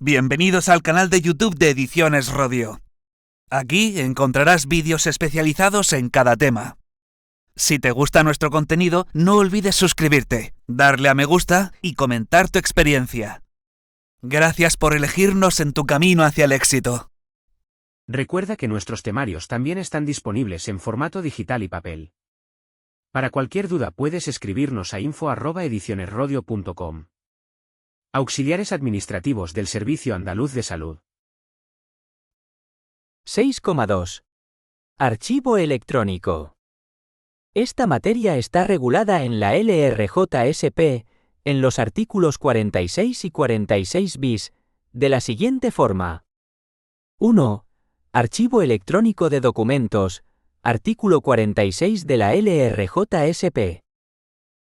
Bienvenidos al canal de YouTube de Ediciones Rodio. Aquí encontrarás vídeos especializados en cada tema. Si te gusta nuestro contenido, no olvides suscribirte, darle a me gusta y comentar tu experiencia. Gracias por elegirnos en tu camino hacia el éxito. Recuerda que nuestros temarios también están disponibles en formato digital y papel. Para cualquier duda puedes escribirnos a info@edicionesrodio.com. Auxiliares administrativos del Servicio Andaluz de Salud. 6,2. Archivo electrónico. Esta materia está regulada en la LRJSP, en los artículos 46 y 46 bis, de la siguiente forma. 1. Archivo electrónico de documentos, artículo 46 de la LRJSP.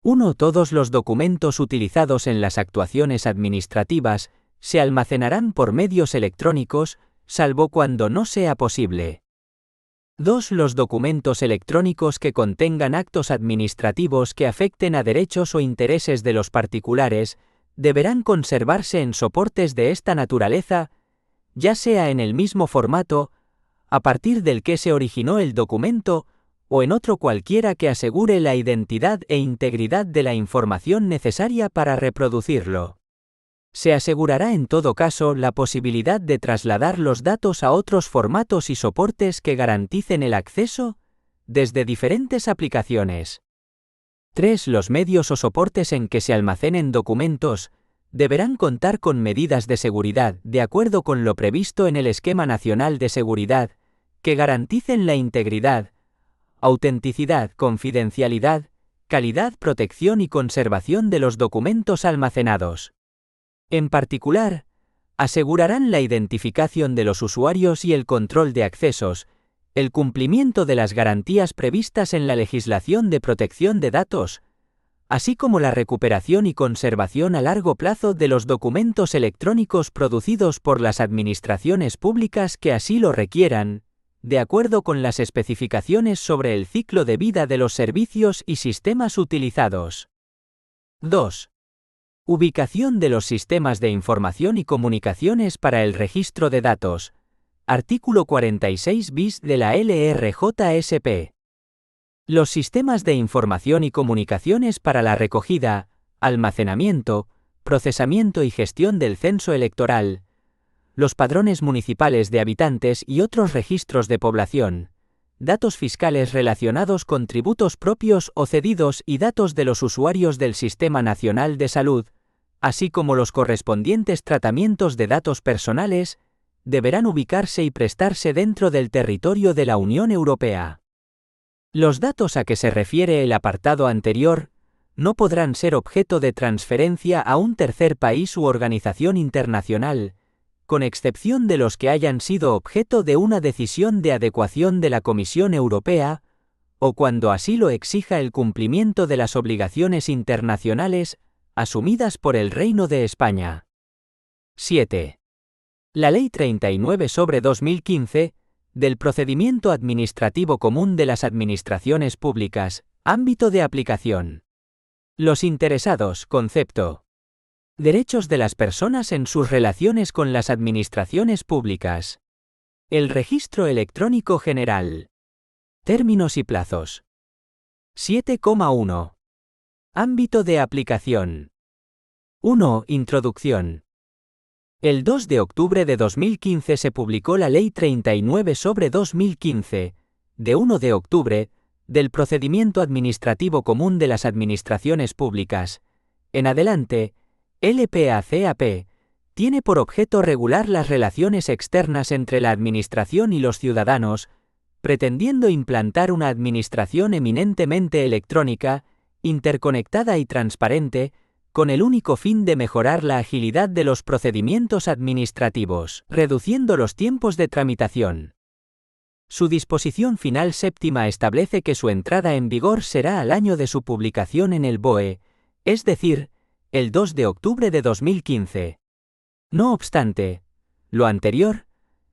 1. Todos los documentos utilizados en las actuaciones administrativas se almacenarán por medios electrónicos, salvo cuando no sea posible. 2. Los documentos electrónicos que contengan actos administrativos que afecten a derechos o intereses de los particulares deberán conservarse en soportes de esta naturaleza, ya sea en el mismo formato, a partir del que se originó el documento, o en otro cualquiera que asegure la identidad e integridad de la información necesaria para reproducirlo. Se asegurará en todo caso la posibilidad de trasladar los datos a otros formatos y soportes que garanticen el acceso desde diferentes aplicaciones. 3. Los medios o soportes en que se almacenen documentos deberán contar con medidas de seguridad de acuerdo con lo previsto en el Esquema Nacional de Seguridad, que garanticen la integridad, autenticidad, confidencialidad, calidad, protección y conservación de los documentos almacenados. En particular, asegurarán la identificación de los usuarios y el control de accesos, el cumplimiento de las garantías previstas en la legislación de protección de datos, así como la recuperación y conservación a largo plazo de los documentos electrónicos producidos por las administraciones públicas que así lo requieran, de acuerdo con las especificaciones sobre el ciclo de vida de los servicios y sistemas utilizados. 2. Ubicación de los sistemas de información y comunicaciones para el registro de datos. Artículo 46 bis de la LRJSP. Los sistemas de información y comunicaciones para la recogida, almacenamiento, procesamiento y gestión del censo electoral, los padrones municipales de habitantes y otros registros de población, datos fiscales relacionados con tributos propios o cedidos y datos de los usuarios del Sistema Nacional de Salud, así como los correspondientes tratamientos de datos personales, deberán ubicarse y prestarse dentro del territorio de la Unión Europea. Los datos a que se refiere el apartado anterior no podrán ser objeto de transferencia a un tercer país u organización internacional, con excepción de los que hayan sido objeto de una decisión de adecuación de la Comisión Europea, o cuando así lo exija el cumplimiento de las obligaciones internacionales asumidas por el Reino de España. 7. La Ley 39/2015, del Procedimiento Administrativo Común de las Administraciones Públicas, ámbito de aplicación. Los interesados, concepto. Derechos de las personas en sus relaciones con las administraciones públicas. El registro electrónico general. Términos y plazos. 7,1. Ámbito de aplicación. 1. Introducción. El 2 de octubre de 2015 se publicó la Ley 39/2015, de 1 de octubre, del Procedimiento Administrativo Común de las Administraciones Públicas. En adelante, LPACAP tiene por objeto regular las relaciones externas entre la Administración y los ciudadanos, pretendiendo implantar una administración eminentemente electrónica, interconectada y transparente, con el único fin de mejorar la agilidad de los procedimientos administrativos, reduciendo los tiempos de tramitación. Su disposición final séptima establece que su entrada en vigor será al año de su publicación en el BOE, es decir, el 2 de octubre de 2015. No obstante, lo anterior,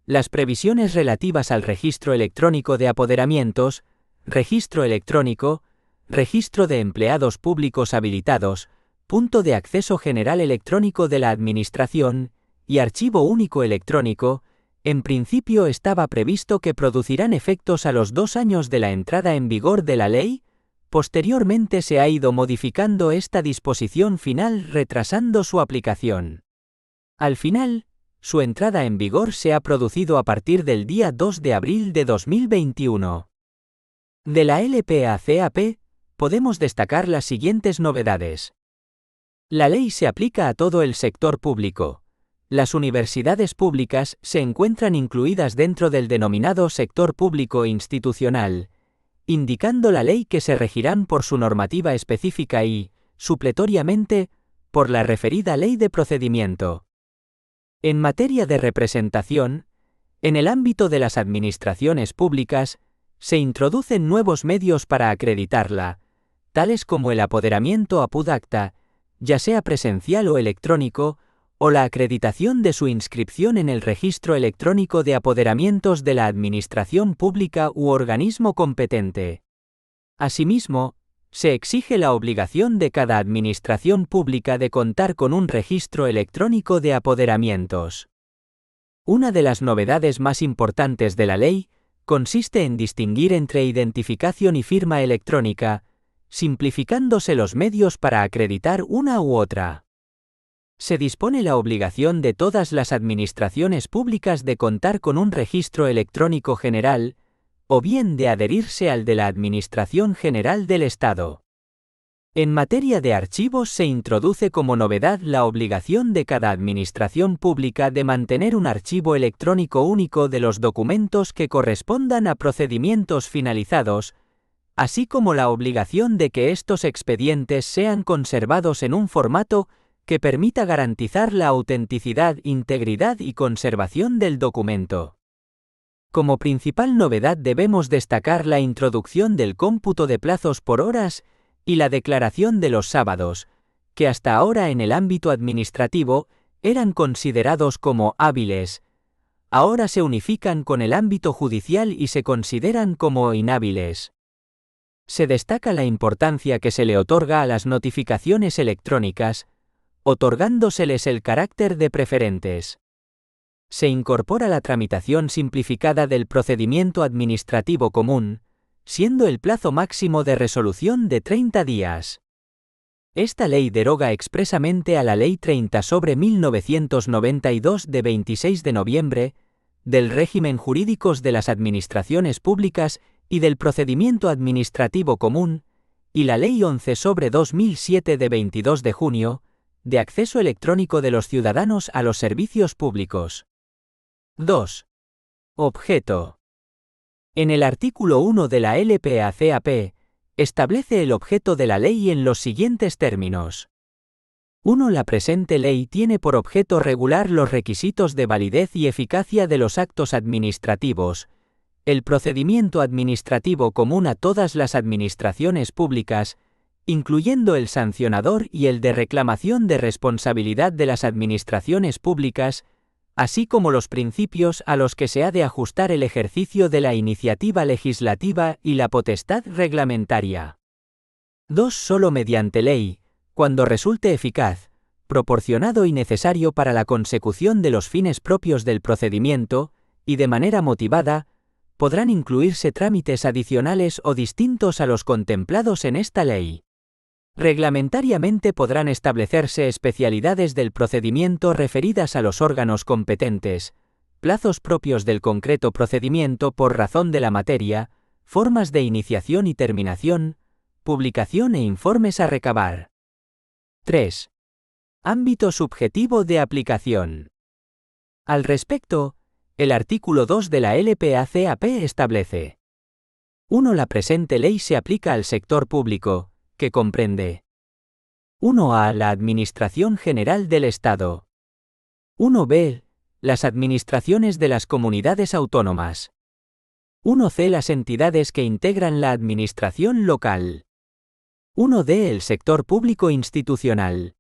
las previsiones relativas al registro electrónico de apoderamientos, registro electrónico, registro de empleados públicos habilitados, punto de acceso general electrónico de la Administración, y archivo único electrónico, en principio estaba previsto que producirán efectos a los 2 años de la entrada en vigor de la ley. Posteriormente se ha ido modificando esta disposición final retrasando su aplicación. Al final, su entrada en vigor se ha producido a partir del día 2 de abril de 2021. De la LPACAP, podemos destacar las siguientes novedades. La ley se aplica a todo el sector público. Las universidades públicas se encuentran incluidas dentro del denominado sector público institucional, indicando la ley que se regirán por su normativa específica y, supletoriamente, por la referida ley de procedimiento. En materia de representación, en el ámbito de las administraciones públicas, se introducen nuevos medios para acreditarla, tales como el apoderamiento apud acta, ya sea presencial o electrónico, o la acreditación de su inscripción en el Registro Electrónico de Apoderamientos de la Administración Pública u organismo competente. Asimismo, se exige la obligación de cada administración pública de contar con un registro electrónico de apoderamientos. Una de las novedades más importantes de la ley consiste en distinguir entre identificación y firma electrónica, simplificándose los medios para acreditar una u otra. Se dispone la obligación de todas las administraciones públicas de contar con un registro electrónico general, o bien de adherirse al de la Administración General del Estado. En materia de archivos se introduce como novedad la obligación de cada administración pública de mantener un archivo electrónico único de los documentos que correspondan a procedimientos finalizados, así como la obligación de que estos expedientes sean conservados en un formato que permita garantizar la autenticidad, integridad y conservación del documento. Como principal novedad debemos destacar la introducción del cómputo de plazos por horas y la declaración de los sábados, que hasta ahora en el ámbito administrativo eran considerados como hábiles. Ahora se unifican con el ámbito judicial y se consideran como inhábiles. Se destaca la importancia que se le otorga a las notificaciones electrónicas, otorgándoseles el carácter de preferentes. Se incorpora la tramitación simplificada del procedimiento administrativo común, siendo el plazo máximo de resolución de 30 días. Esta ley deroga expresamente a la Ley 30/1992 de 26 de noviembre, del régimen jurídicos de las administraciones públicas y del procedimiento administrativo común, y la Ley 11/2007 de 22 de junio, de acceso electrónico de los ciudadanos a los servicios públicos. 2. Objeto. En el artículo 1 de la LPACAP, establece el objeto de la ley en los siguientes términos. 1. La presente ley tiene por objeto regular los requisitos de validez y eficacia de los actos administrativos, el procedimiento administrativo común a todas las administraciones públicas, incluyendo el sancionador y el de reclamación de responsabilidad de las administraciones públicas, así como los principios a los que se ha de ajustar el ejercicio de la iniciativa legislativa y la potestad reglamentaria. 2. Solo mediante ley, cuando resulte eficaz, proporcionado y necesario para la consecución de los fines propios del procedimiento, y de manera motivada, podrán incluirse trámites adicionales o distintos a los contemplados en esta ley. Reglamentariamente podrán establecerse especialidades del procedimiento referidas a los órganos competentes, plazos propios del concreto procedimiento por razón de la materia, formas de iniciación y terminación, publicación e informes a recabar. 3. Ámbito subjetivo de aplicación. Al respecto, el artículo 2 de la LPACAP establece: 1. La presente ley se aplica al sector público, que comprende 1a. La Administración General del Estado. 1b. Las administraciones de las comunidades autónomas. 1c. Las entidades que integran la administración local. 1d. El sector público institucional.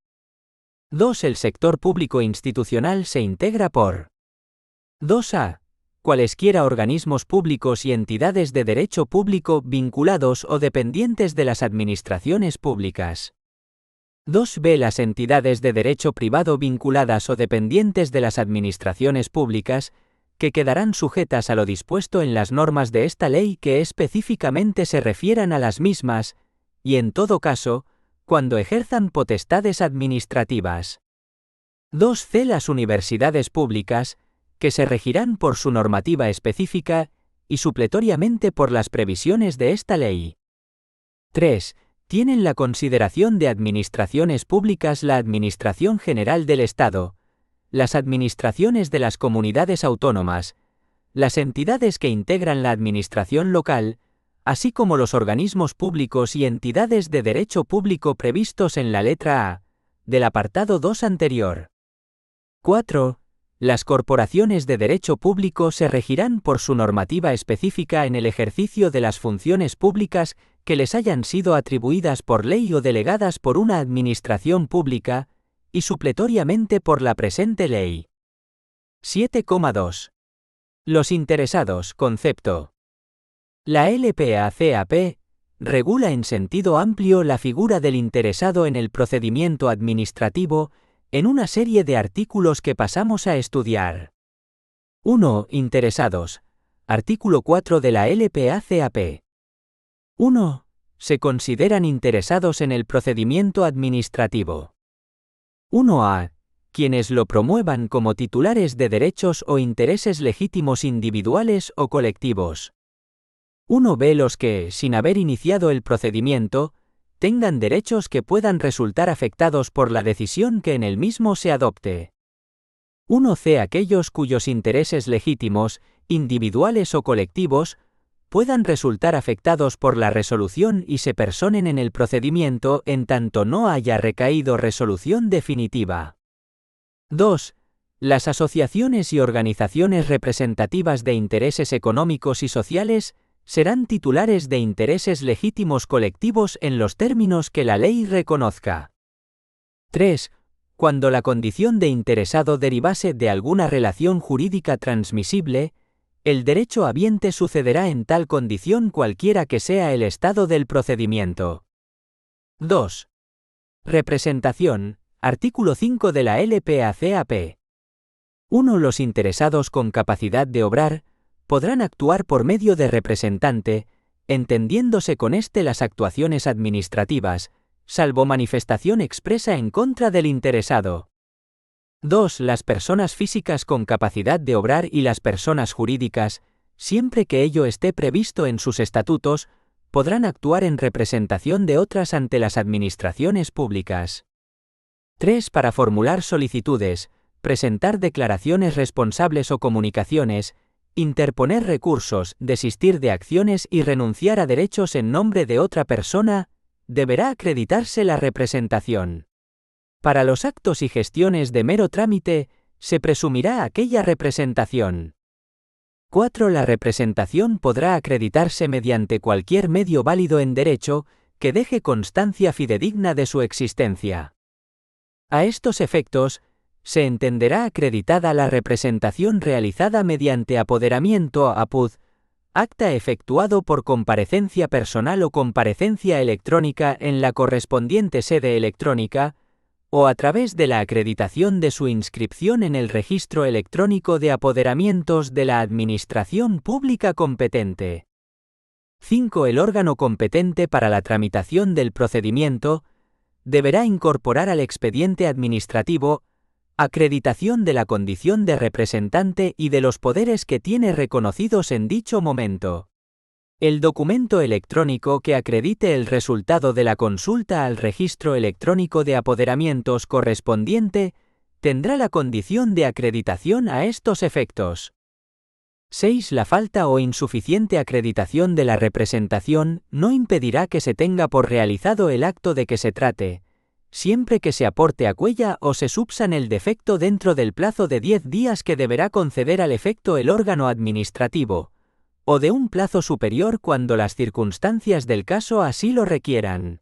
2. El sector público institucional se integra por 2a. Cualesquiera organismos públicos y entidades de derecho público vinculados o dependientes de las administraciones públicas. 2b. Las entidades de derecho privado vinculadas o dependientes de las administraciones públicas, que quedarán sujetas a lo dispuesto en las normas de esta ley que específicamente se refieran a las mismas, y en todo caso, cuando ejerzan potestades administrativas. 2c. Las universidades públicas, que se regirán por su normativa específica y supletoriamente por las previsiones de esta ley. 3. Tienen la consideración de administraciones públicas la Administración General del Estado, las administraciones de las comunidades autónomas, las entidades que integran la administración local, así como los organismos públicos y entidades de derecho público previstos en la letra A del apartado 2 anterior. 4. Las corporaciones de derecho público se regirán por su normativa específica en el ejercicio de las funciones públicas que les hayan sido atribuidas por ley o delegadas por una administración pública, y supletoriamente por la presente ley. 7,2. Los interesados, concepto. La LPACAP regula en sentido amplio la figura del interesado en el procedimiento administrativo en una serie de artículos que pasamos a estudiar. 1. Interesados. Artículo 4 de la LPACAP. 1. Se consideran interesados en el procedimiento administrativo. 1a. Quienes lo promuevan como titulares de derechos o intereses legítimos individuales o colectivos. 1b. Los que, sin haber iniciado el procedimiento, tengan derechos que puedan resultar afectados por la decisión que en el mismo se adopte. 1c. Aquellos cuyos intereses legítimos, individuales o colectivos, puedan resultar afectados por la resolución y se personen en el procedimiento en tanto no haya recaído resolución definitiva. 2. Las asociaciones y organizaciones representativas de intereses económicos y sociales serán titulares de intereses legítimos colectivos en los términos que la ley reconozca. 3. Cuando la condición de interesado derivase de alguna relación jurídica transmisible, el derecho habiente sucederá en tal condición cualquiera que sea el estado del procedimiento. 2. Representación. Artículo 5 de la LPACAP. 1. Los interesados con capacidad de obrar podrán actuar por medio de representante, entendiéndose con éste las actuaciones administrativas, salvo manifestación expresa en contra del interesado. 2. Las personas físicas con capacidad de obrar y las personas jurídicas, siempre que ello esté previsto en sus estatutos, podrán actuar en representación de otras ante las administraciones públicas. 3. Para formular solicitudes, presentar declaraciones responsables o comunicaciones, interponer recursos, desistir de acciones y renunciar a derechos en nombre de otra persona, deberá acreditarse la representación. Para los actos y gestiones de mero trámite, se presumirá aquella representación. 4. La representación podrá acreditarse mediante cualquier medio válido en derecho que deje constancia fidedigna de su existencia. A estos efectos, se entenderá acreditada la representación realizada mediante apoderamiento apud, acta efectuado por comparecencia personal o comparecencia electrónica en la correspondiente sede electrónica, o a través de la acreditación de su inscripción en el registro electrónico de apoderamientos de la Administración Pública competente. 5. El órgano competente para la tramitación del procedimiento deberá incorporar al expediente administrativo acreditación de la condición de representante y de los poderes que tiene reconocidos en dicho momento. El documento electrónico que acredite el resultado de la consulta al registro electrónico de apoderamientos correspondiente tendrá la condición de acreditación a estos efectos. 6. La falta o insuficiente acreditación de la representación no impedirá que se tenga por realizado el acto de que se trate, siempre que se aporte a cuella o se subsane el defecto dentro del plazo de 10 días que deberá conceder al efecto el órgano administrativo, o de un plazo superior cuando las circunstancias del caso así lo requieran.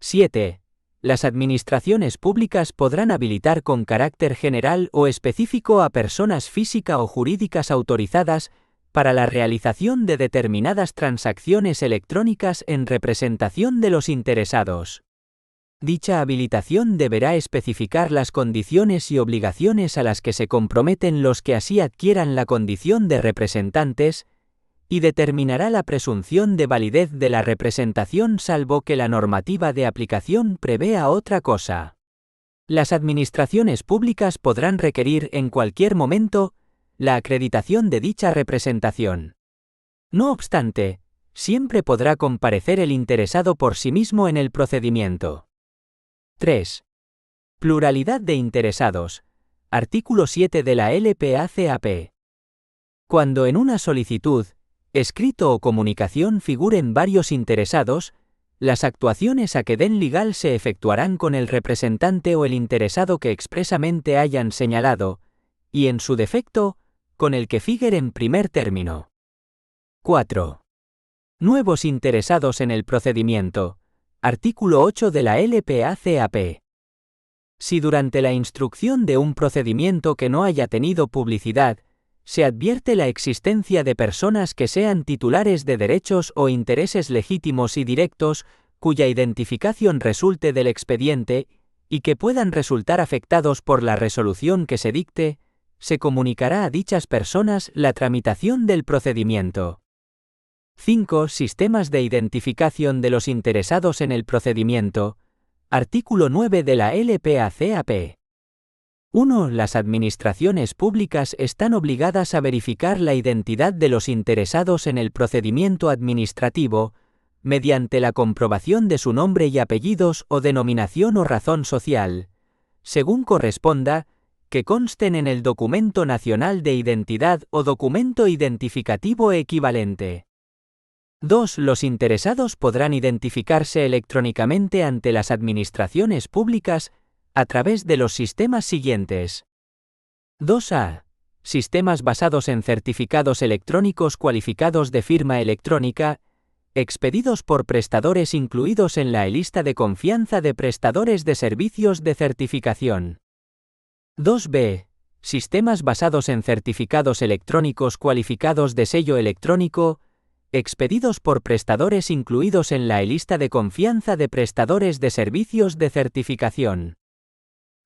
7. Las administraciones públicas podrán habilitar con carácter general o específico a personas físicas o jurídicas autorizadas para la realización de determinadas transacciones electrónicas en representación de los interesados. Dicha habilitación deberá especificar las condiciones y obligaciones a las que se comprometen los que así adquieran la condición de representantes, y determinará la presunción de validez de la representación salvo que la normativa de aplicación prevea otra cosa. Las administraciones públicas podrán requerir en cualquier momento la acreditación de dicha representación. No obstante, siempre podrá comparecer el interesado por sí mismo en el procedimiento. 3. Pluralidad de interesados. Artículo 7 de la LPACAP. Cuando en una solicitud, escrito o comunicación figuren varios interesados, las actuaciones a que den legal se efectuarán con el representante o el interesado que expresamente hayan señalado, y en su defecto, con el que figure en primer término. 4. Nuevos interesados en el procedimiento. Artículo 8 de la LPACAP. Si durante la instrucción de un procedimiento que no haya tenido publicidad, se advierte la existencia de personas que sean titulares de derechos o intereses legítimos y directos, cuya identificación resulte del expediente, y que puedan resultar afectados por la resolución que se dicte, se comunicará a dichas personas la tramitación del procedimiento. 5. Sistemas de identificación de los interesados en el procedimiento. Artículo 9 de la LPACAP. 1. Las administraciones públicas están obligadas a verificar la identidad de los interesados en el procedimiento administrativo, mediante la comprobación de su nombre y apellidos o denominación o razón social, según corresponda, que consten en el Documento Nacional de Identidad o documento identificativo equivalente. 2. Los interesados podrán identificarse electrónicamente ante las administraciones públicas a través de los sistemas siguientes. 2a. Sistemas basados en certificados electrónicos cualificados de firma electrónica, expedidos por prestadores incluidos en la lista de confianza de prestadores de servicios de certificación. 2b. Sistemas basados en certificados electrónicos cualificados de sello electrónico, expedidos por prestadores incluidos en la lista de confianza de prestadores de servicios de certificación.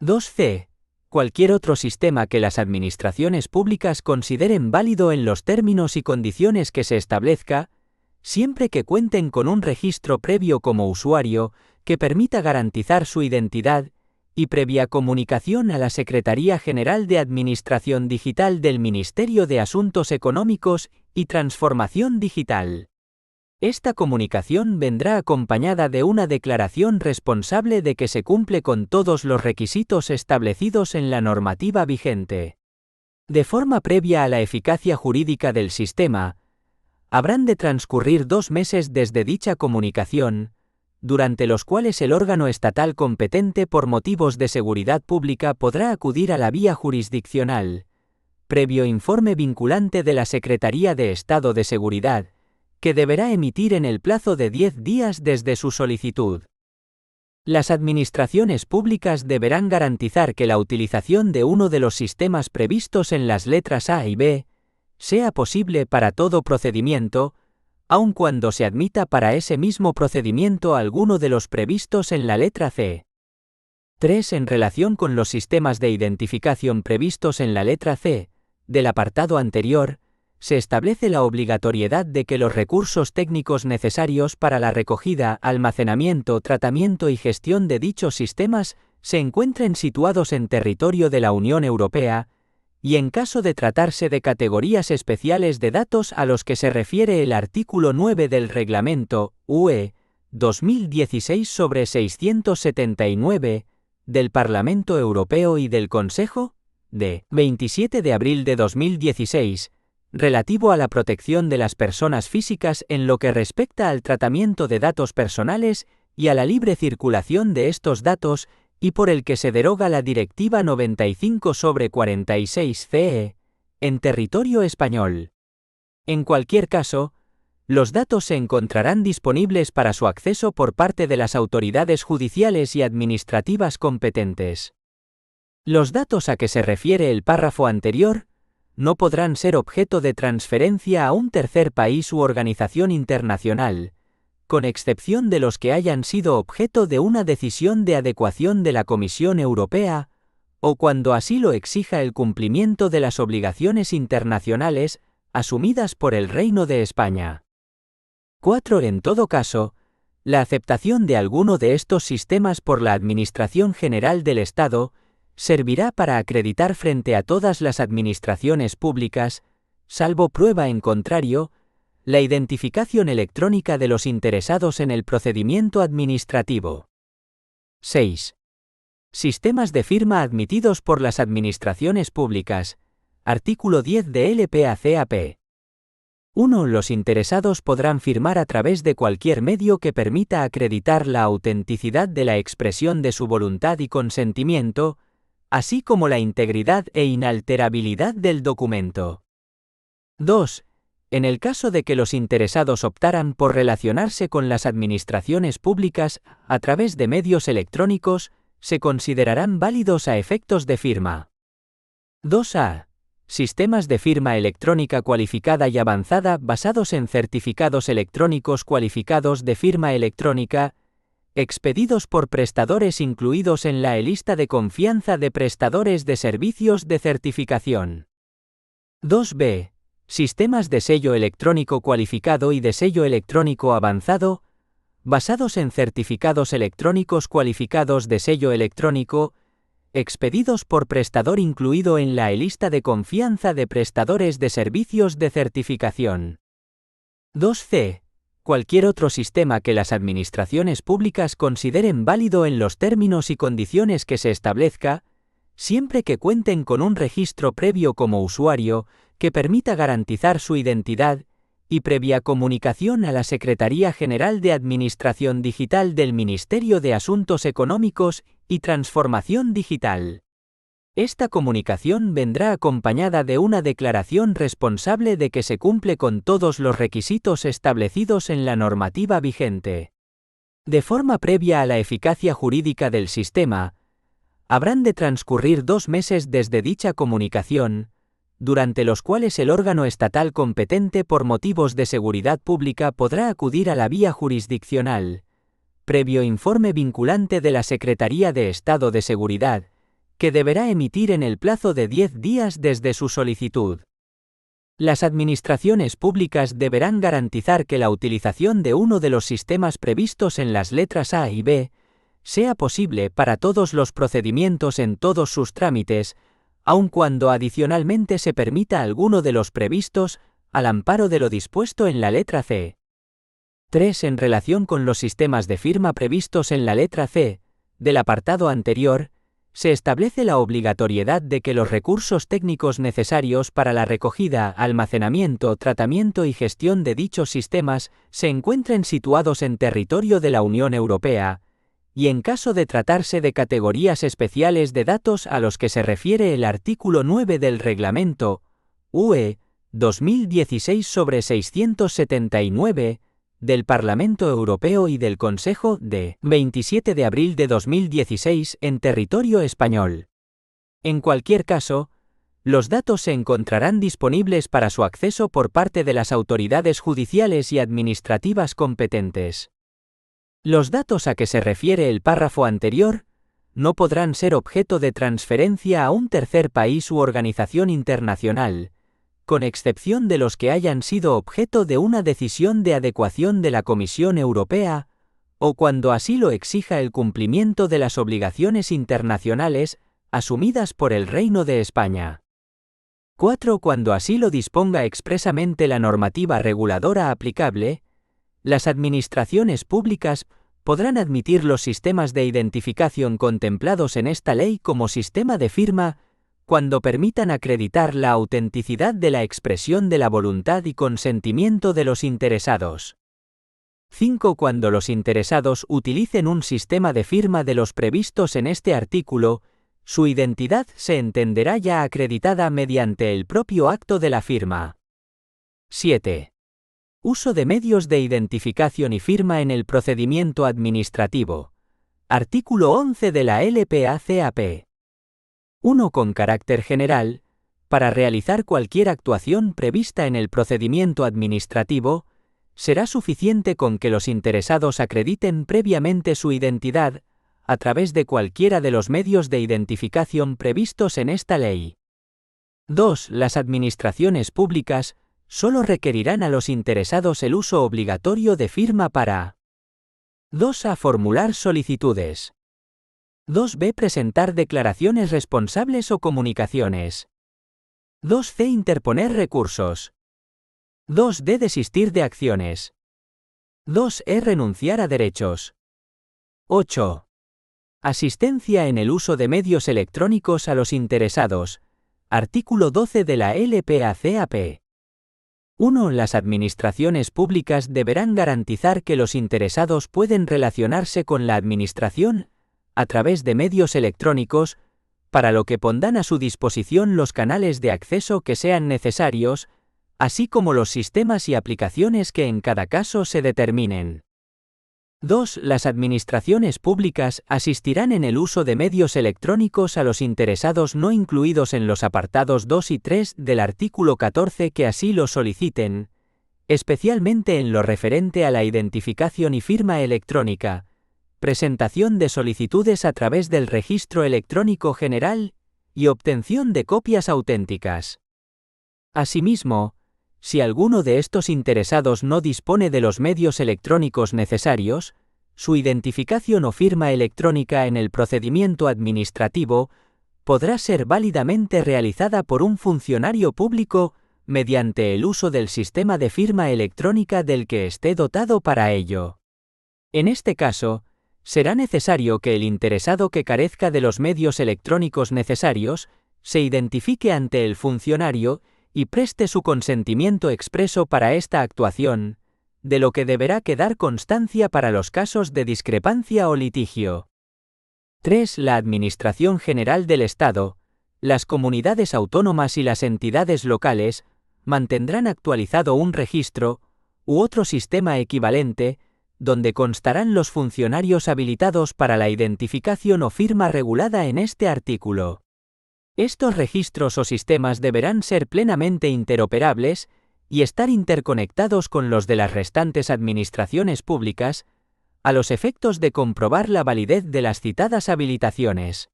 2c. Cualquier otro sistema que las administraciones públicas consideren válido en los términos y condiciones que se establezca, siempre que cuenten con un registro previo como usuario que permita garantizar su identidad y previa comunicación a la Secretaría General de Administración Digital del Ministerio de Asuntos Económicos y Transformación Digital. Esta comunicación vendrá acompañada de una declaración responsable de que se cumple con todos los requisitos establecidos en la normativa vigente. De forma previa a la eficacia jurídica del sistema, habrán de transcurrir 2 meses desde dicha comunicación, durante los cuales el órgano estatal competente por motivos de seguridad pública podrá acudir a la vía jurisdiccional, previo informe vinculante de la Secretaría de Estado de Seguridad, que deberá emitir en el plazo de 10 días desde su solicitud. Las administraciones públicas deberán garantizar que la utilización de uno de los sistemas previstos en las letras A y B sea posible para todo procedimiento, aun cuando se admita para ese mismo procedimiento alguno de los previstos en la letra C. 3. En relación con los sistemas de identificación previstos en la letra C, del apartado anterior, se establece la obligatoriedad de que los recursos técnicos necesarios para la recogida, almacenamiento, tratamiento y gestión de dichos sistemas se encuentren situados en territorio de la Unión Europea, y en caso de tratarse de categorías especiales de datos a los que se refiere el artículo 9 del Reglamento UE 2016/679 del Parlamento Europeo y del Consejo, de 27 de abril de 2016, relativo a la protección de las personas físicas en lo que respecta al tratamiento de datos personales y a la libre circulación de estos datos, y por el que se deroga la Directiva 95/46/CE, en territorio español. En cualquier caso, los datos se encontrarán disponibles para su acceso por parte de las autoridades judiciales y administrativas competentes. Los datos a que se refiere el párrafo anterior no podrán ser objeto de transferencia a un tercer país u organización internacional, con excepción de los que hayan sido objeto de una decisión de adecuación de la Comisión Europea, o cuando así lo exija el cumplimiento de las obligaciones internacionales asumidas por el Reino de España. 4. En todo caso, la aceptación de alguno de estos sistemas por la Administración General del Estado servirá para acreditar frente a todas las administraciones públicas, salvo prueba en contrario, la identificación electrónica de los interesados en el procedimiento administrativo. 6. Sistemas de firma admitidos por las administraciones públicas. Artículo 10 de LPACAP. 1. Los interesados podrán firmar a través de cualquier medio que permita acreditar la autenticidad de la expresión de su voluntad y consentimiento, así como la integridad e inalterabilidad del documento. 2. En el caso de que los interesados optaran por relacionarse con las administraciones públicas a través de medios electrónicos, se considerarán válidos a efectos de firma. 2a. Sistemas de firma electrónica cualificada y avanzada basados en certificados electrónicos cualificados de firma electrónica, expedidos por prestadores incluidos en la lista de confianza de prestadores de servicios de certificación. 2b. Sistemas de sello electrónico cualificado y de sello electrónico avanzado, basados en certificados electrónicos cualificados de sello electrónico, expedidos por prestador incluido en la lista de confianza de prestadores de servicios de certificación. 2c. Cualquier otro sistema que las administraciones públicas consideren válido en los términos y condiciones que se establezca, siempre que cuenten con un registro previo como usuario que permita garantizar su identidad y previa comunicación a la Secretaría General de Administración Digital del Ministerio de Asuntos Económicos y Transformación Digital. Esta comunicación vendrá acompañada de una declaración responsable de que se cumple con todos los requisitos establecidos en la normativa vigente. De forma previa a la eficacia jurídica del sistema, habrán de transcurrir 2 meses desde dicha comunicación, durante los cuales el órgano estatal competente por motivos de seguridad pública podrá acudir a la vía jurisdiccional, previo informe vinculante de la Secretaría de Estado de Seguridad, que deberá emitir en el plazo de 10 días desde su solicitud. Las administraciones públicas deberán garantizar que la utilización de uno de los sistemas previstos en las letras A y B sea posible para todos los procedimientos en todos sus trámites, aun cuando adicionalmente se permita alguno de los previstos, al amparo de lo dispuesto en la letra C. 3. En relación con los sistemas de firma previstos en la letra C, del apartado anterior, se establece la obligatoriedad de que los recursos técnicos necesarios para la recogida, almacenamiento, tratamiento y gestión de dichos sistemas se encuentren situados en territorio de la Unión Europea, y en caso de tratarse de categorías especiales de datos a los que se refiere el artículo 9 del Reglamento UE 2016/679 del Parlamento Europeo y del Consejo de 27 de abril de 2016 en territorio español. En cualquier caso, los datos se encontrarán disponibles para su acceso por parte de las autoridades judiciales y administrativas competentes. Los datos a que se refiere el párrafo anterior no podrán ser objeto de transferencia a un tercer país u organización internacional, con excepción de los que hayan sido objeto de una decisión de adecuación de la Comisión Europea, o cuando así lo exija el cumplimiento de las obligaciones internacionales asumidas por el Reino de España. 4. Cuando así lo disponga expresamente la normativa reguladora aplicable, las administraciones públicas podrán admitir los sistemas de identificación contemplados en esta ley como sistema de firma cuando permitan acreditar la autenticidad de la expresión de la voluntad y consentimiento de los interesados. 5. Cuando los interesados utilicen un sistema de firma de los previstos en este artículo, su identidad se entenderá ya acreditada mediante el propio acto de la firma. 7. Uso de medios de identificación y firma en el procedimiento administrativo. Artículo 11 de la LPACAP. 1. Con carácter general, para realizar cualquier actuación prevista en el procedimiento administrativo, será suficiente con que los interesados acrediten previamente su identidad, a través de cualquiera de los medios de identificación previstos en esta ley. 2. Las administraciones públicas solo requerirán a los interesados el uso obligatorio de firma para 2a. Formular solicitudes. 2b. Presentar declaraciones responsables o comunicaciones. 2c. Interponer recursos. 2d. Desistir de acciones. 2e. Renunciar a derechos. 8. Asistencia en el uso de medios electrónicos a los interesados. Artículo 12 de la LPACAP. 1. Las administraciones públicas deberán garantizar que los interesados pueden relacionarse con la administración a través de medios electrónicos, para lo que pondrán a su disposición los canales de acceso que sean necesarios, así como los sistemas y aplicaciones que en cada caso se determinen. 2. Las administraciones públicas asistirán en el uso de medios electrónicos a los interesados no incluidos en los apartados 2 y 3 del artículo 14 que así lo soliciten, especialmente en lo referente a la identificación y firma electrónica, presentación de solicitudes a través del Registro Electrónico General y obtención de copias auténticas. Asimismo, si alguno de estos interesados no dispone de los medios electrónicos necesarios, su identificación o firma electrónica en el procedimiento administrativo podrá ser válidamente realizada por un funcionario público mediante el uso del sistema de firma electrónica del que esté dotado para ello. En este caso, será necesario que el interesado que carezca de los medios electrónicos necesarios se identifique ante el funcionario y preste su consentimiento expreso para esta actuación, de lo que deberá quedar constancia para los casos de discrepancia o litigio. 3. La Administración General del Estado, las comunidades autónomas y las entidades locales mantendrán actualizado un registro u otro sistema equivalente donde constarán los funcionarios habilitados para la identificación o firma regulada en este artículo. Estos registros o sistemas deberán ser plenamente interoperables y estar interconectados con los de las restantes administraciones públicas, a los efectos de comprobar la validez de las citadas habilitaciones.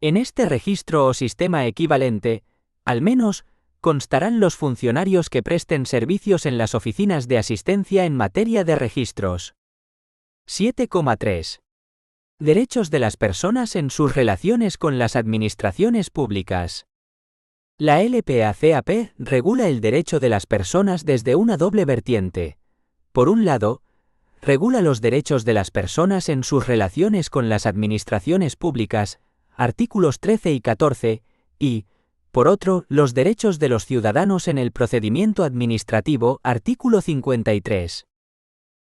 En este registro o sistema equivalente, al menos, constarán los funcionarios que presten servicios en las oficinas de asistencia en materia de registros. 7,3. Derechos de las personas en sus relaciones con las administraciones públicas. La LPACAP regula el derecho de las personas desde una doble vertiente. Por un lado, regula los derechos de las personas en sus relaciones con las administraciones públicas, artículos 13 y 14, y, por otro, los derechos de los ciudadanos en el procedimiento administrativo, artículo 53.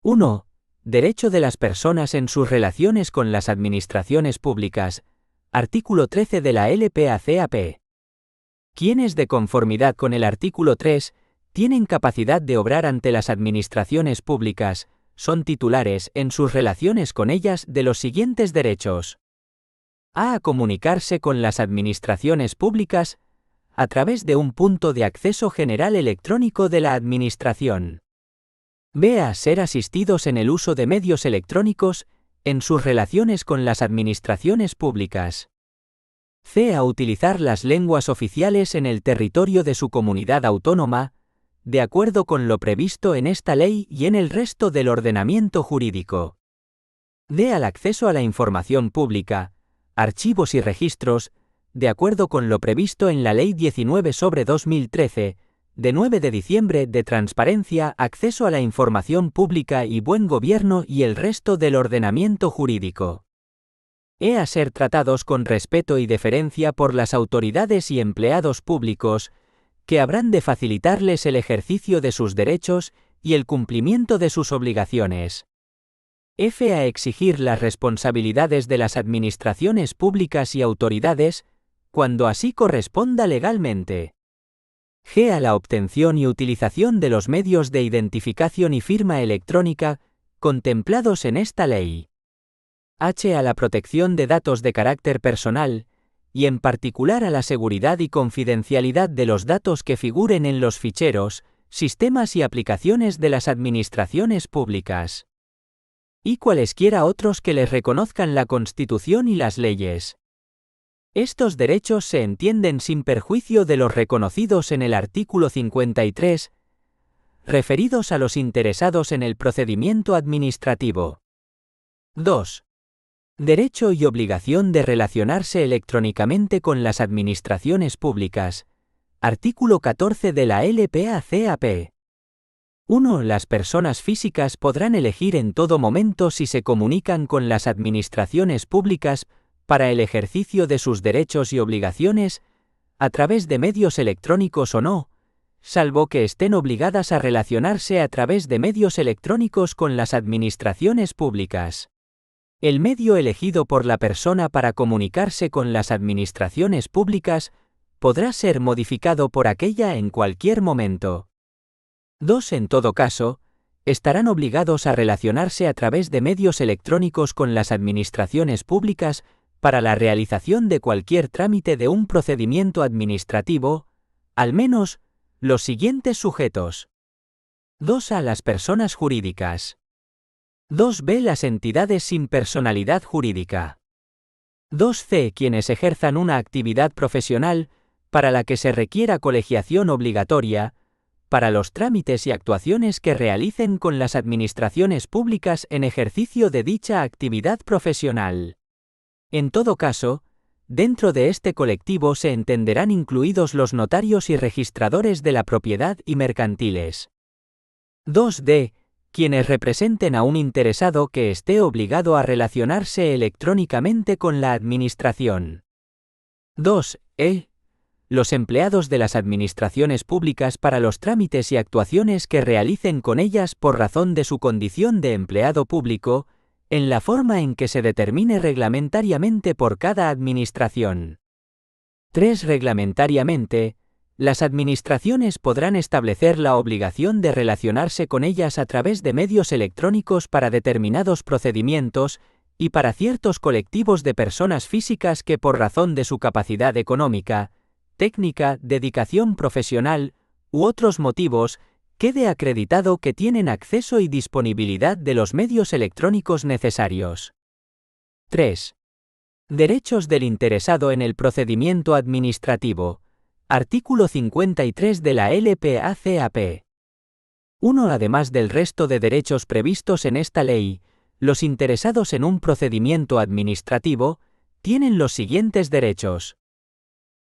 1. Derecho de las personas en sus relaciones con las administraciones públicas, artículo 13 de la LPACAP. Quienes, de conformidad con el artículo 3, tienen capacidad de obrar ante las administraciones públicas, son titulares, en sus relaciones con ellas, de los siguientes derechos. A comunicarse con las administraciones públicas a través de un punto de acceso general electrónico de la Administración. B. A ser asistidos en el uso de medios electrónicos en sus relaciones con las administraciones públicas. C. A utilizar las lenguas oficiales en el territorio de su comunidad autónoma, de acuerdo con lo previsto en esta ley y en el resto del ordenamiento jurídico. D. Al acceso a la información pública, archivos y registros, de acuerdo con lo previsto en la Ley 19/2013, de 9 de diciembre de Transparencia, Acceso a la Información Pública y Buen Gobierno y el resto del ordenamiento jurídico. E. A ser tratados con respeto y deferencia por las autoridades y empleados públicos, que habrán de facilitarles el ejercicio de sus derechos y el cumplimiento de sus obligaciones. F. A exigir las responsabilidades de las administraciones públicas y autoridades, cuando así corresponda legalmente. G. A la obtención y utilización de los medios de identificación y firma electrónica, contemplados en esta ley. H. A la protección de datos de carácter personal, y en particular a la seguridad y confidencialidad de los datos que figuren en los ficheros, sistemas y aplicaciones de las administraciones públicas. Y cualesquiera otros que les reconozcan la Constitución y las leyes. Estos derechos se entienden sin perjuicio de los reconocidos en el artículo 53, referidos a los interesados en el procedimiento administrativo. 2. Derecho y obligación de relacionarse electrónicamente con las administraciones públicas. Artículo 14 de la LPACAP. 1. Las personas físicas podrán elegir en todo momento si se comunican con las administraciones públicas para el ejercicio de sus derechos y obligaciones, a través de medios electrónicos o no, salvo que estén obligadas a relacionarse a través de medios electrónicos con las administraciones públicas. El medio elegido por la persona para comunicarse con las administraciones públicas podrá ser modificado por aquella en cualquier momento. 2. En todo caso, estarán obligados a relacionarse a través de medios electrónicos con las administraciones públicas para la realización de cualquier trámite de un procedimiento administrativo, al menos los siguientes sujetos. 2. A las personas jurídicas. 2b. Las entidades sin personalidad jurídica. 2c. Quienes ejerzan una actividad profesional para la que se requiera colegiación obligatoria, para los trámites y actuaciones que realicen con las administraciones públicas en ejercicio de dicha actividad profesional. En todo caso, dentro de este colectivo se entenderán incluidos los notarios y registradores de la propiedad y mercantiles. 2d. Quienes representen a un interesado que esté obligado a relacionarse electrónicamente con la administración. 2e. Los empleados de las administraciones públicas para los trámites y actuaciones que realicen con ellas por razón de su condición de empleado público, en la forma en que se determine reglamentariamente por cada administración. 3. Reglamentariamente, las administraciones podrán establecer la obligación de relacionarse con ellas a través de medios electrónicos para determinados procedimientos y para ciertos colectivos de personas físicas que por razón de su capacidad económica, técnica, dedicación profesional u otros motivos, quede acreditado que tienen acceso y disponibilidad de los medios electrónicos necesarios. 3. Derechos del interesado en el procedimiento administrativo. Artículo 53 de la LPACAP. 1. Además del resto de derechos previstos en esta ley, los interesados en un procedimiento administrativo tienen los siguientes derechos.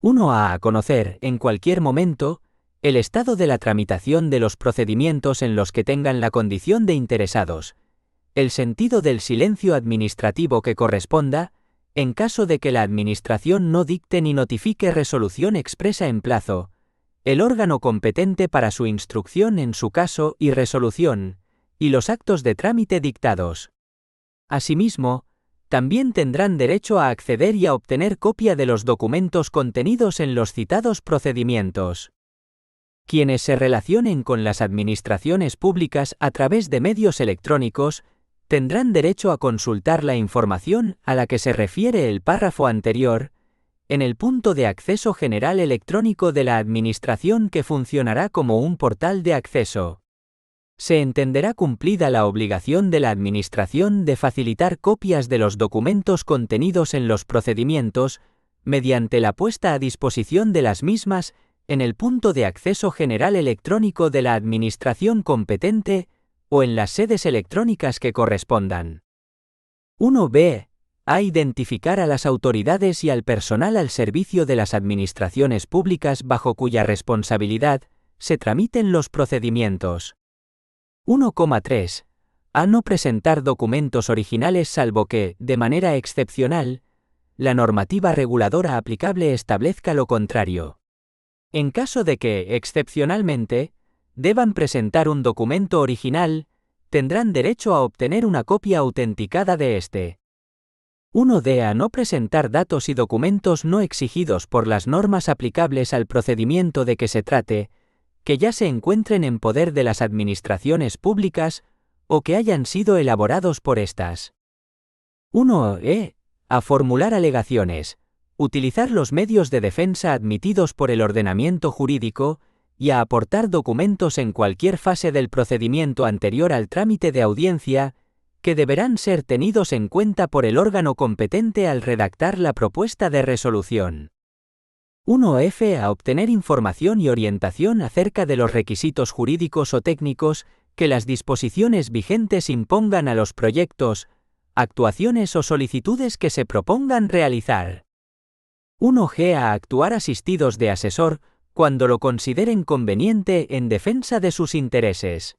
1. A conocer, en cualquier momento, el estado de la tramitación de los procedimientos en los que tengan la condición de interesados, el sentido del silencio administrativo que corresponda, en caso de que la Administración no dicte ni notifique resolución expresa en plazo, el órgano competente para su instrucción en su caso y resolución, y los actos de trámite dictados. Asimismo, también tendrán derecho a acceder y a obtener copia de los documentos contenidos en los citados procedimientos. Quienes se relacionen con las administraciones públicas a través de medios electrónicos, tendrán derecho a consultar la información a la que se refiere el párrafo anterior, en el punto de acceso general electrónico de la Administración que funcionará como un portal de acceso. Se entenderá cumplida la obligación de la Administración de facilitar copias de los documentos contenidos en los procedimientos, mediante la puesta a disposición de las mismas en el punto de acceso general electrónico de la Administración competente o en las sedes electrónicas que correspondan. 1b. A identificar a las autoridades y al personal al servicio de las administraciones públicas bajo cuya responsabilidad se tramiten los procedimientos. 1,3. A no presentar documentos originales salvo que, de manera excepcional, la normativa reguladora aplicable establezca lo contrario. En caso de que, excepcionalmente, deban presentar un documento original, tendrán derecho a obtener una copia autenticada de este. 1d. A no presentar datos y documentos no exigidos por las normas aplicables al procedimiento de que se trate, que ya se encuentren en poder de las administraciones públicas o que hayan sido elaborados por estas. 1e. A formular alegaciones, utilizar los medios de defensa admitidos por el ordenamiento jurídico y a aportar documentos en cualquier fase del procedimiento anterior al trámite de audiencia, que deberán ser tenidos en cuenta por el órgano competente al redactar la propuesta de resolución. 1F. A obtener información y orientación acerca de los requisitos jurídicos o técnicos que las disposiciones vigentes impongan a los proyectos, actuaciones o solicitudes que se propongan realizar. 1G. A actuar asistidos de asesor cuando lo consideren conveniente en defensa de sus intereses.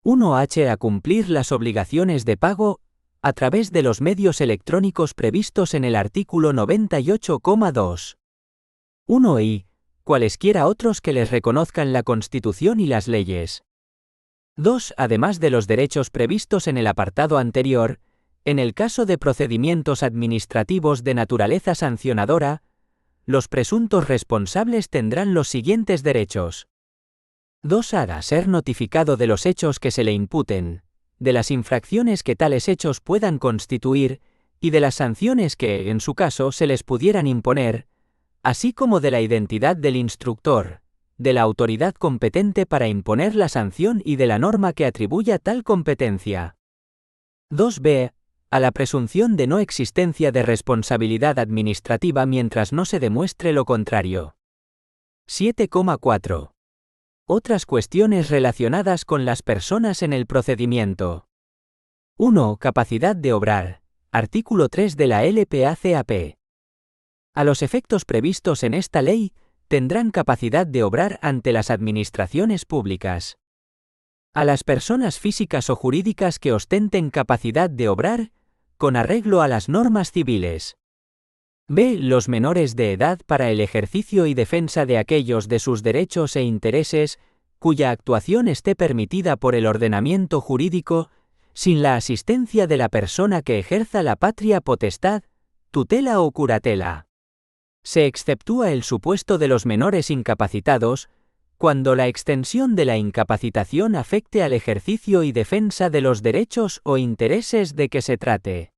1H. A cumplir las obligaciones de pago a través de los medios electrónicos previstos en el artículo 98,2. 1I. Cualesquiera otros que les reconozcan la Constitución y las leyes. 2. Además de los derechos previstos en el apartado anterior, en el caso de procedimientos administrativos de naturaleza sancionadora, los presuntos responsables tendrán los siguientes derechos. 2A. A ser notificado de los hechos que se le imputen, de las infracciones que tales hechos puedan constituir, y de las sanciones que, en su caso, se les pudieran imponer, así como de la identidad del instructor, de la autoridad competente para imponer la sanción y de la norma que atribuya tal competencia. 2B. A la presunción de no existencia de responsabilidad administrativa mientras no se demuestre lo contrario. 7,4. Otras cuestiones relacionadas con las personas en el procedimiento. 1. Capacidad de obrar. Artículo 3 de la LPA-CAP. A los efectos previstos en esta ley, tendrán capacidad de obrar ante las administraciones públicas. A las personas físicas o jurídicas que ostenten capacidad de obrar, con arreglo a las normas civiles. B. Los menores de edad para el ejercicio y defensa de aquellos de sus derechos e intereses, cuya actuación esté permitida por el ordenamiento jurídico, sin la asistencia de la persona que ejerza la patria potestad, tutela o curatela. Se exceptúa el supuesto de los menores incapacitados, cuando la extensión de la incapacitación afecte al ejercicio y defensa de los derechos o intereses de que se trate.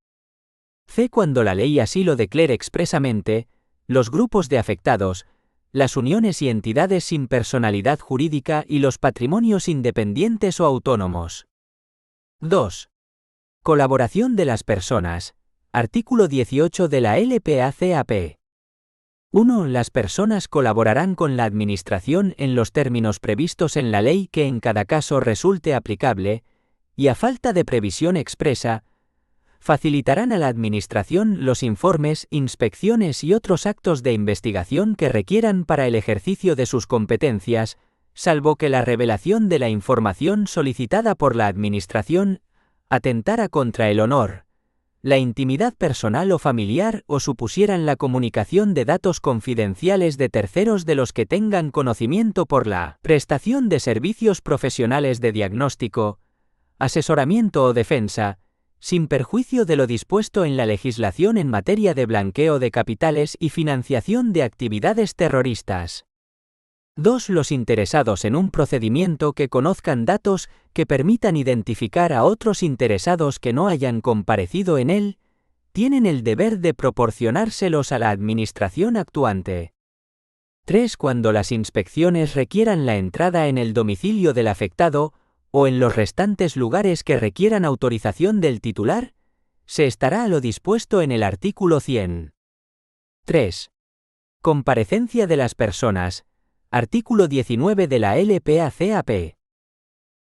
C. Cuando la ley así lo declare expresamente, los grupos de afectados, las uniones y entidades sin personalidad jurídica y los patrimonios independientes o autónomos. 2. Colaboración de las personas. Artículo 18 de la LPA-CAP. 1. Las personas colaborarán con la Administración en los términos previstos en la ley que en cada caso resulte aplicable, y a falta de previsión expresa, facilitarán a la Administración los informes, inspecciones y otros actos de investigación que requieran para el ejercicio de sus competencias, salvo que la revelación de la información solicitada por la Administración atentara contra el honor, la intimidad personal o familiar o supusieran la comunicación de datos confidenciales de terceros de los que tengan conocimiento por la prestación de servicios profesionales de diagnóstico, asesoramiento o defensa, sin perjuicio de lo dispuesto en la legislación en materia de blanqueo de capitales y financiación de actividades terroristas. 2. Los interesados en un procedimiento que conozcan datos que permitan identificar a otros interesados que no hayan comparecido en él, tienen el deber de proporcionárselos a la Administración actuante. 3. Cuando las inspecciones requieran la entrada en el domicilio del afectado, o en los restantes lugares que requieran autorización del titular, se estará a lo dispuesto en el artículo 100. 3. Comparecencia de las personas. Artículo 19 de la LPA-CAP.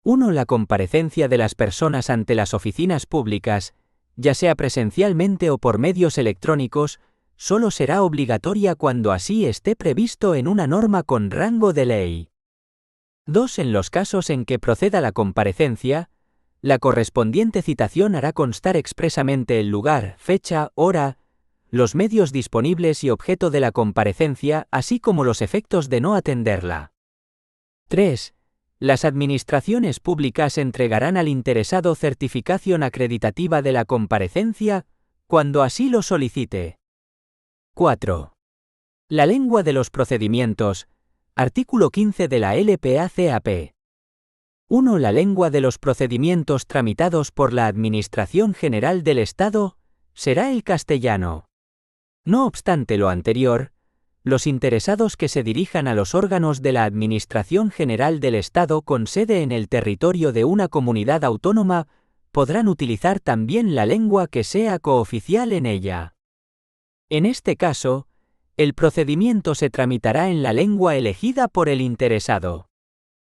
1. La comparecencia de las personas ante las oficinas públicas, ya sea presencialmente o por medios electrónicos, solo será obligatoria cuando así esté previsto en una norma con rango de ley. 2. En los casos en que proceda la comparecencia, la correspondiente citación hará constar expresamente el lugar, fecha, hora, los medios disponibles y objeto de la comparecencia, así como los efectos de no atenderla. 3. Las administraciones públicas entregarán al interesado certificación acreditativa de la comparecencia, cuando así lo solicite. 4. La lengua de los procedimientos. Artículo 15 de la LPA-CAP. 1. La lengua de los procedimientos tramitados por la Administración General del Estado será el castellano. No obstante lo anterior, Los interesados que se dirijan a los órganos de la Administración General del Estado con sede en el territorio de una comunidad autónoma podrán utilizar también la lengua que sea cooficial en ella. En este caso, el procedimiento se tramitará en la lengua elegida por el interesado.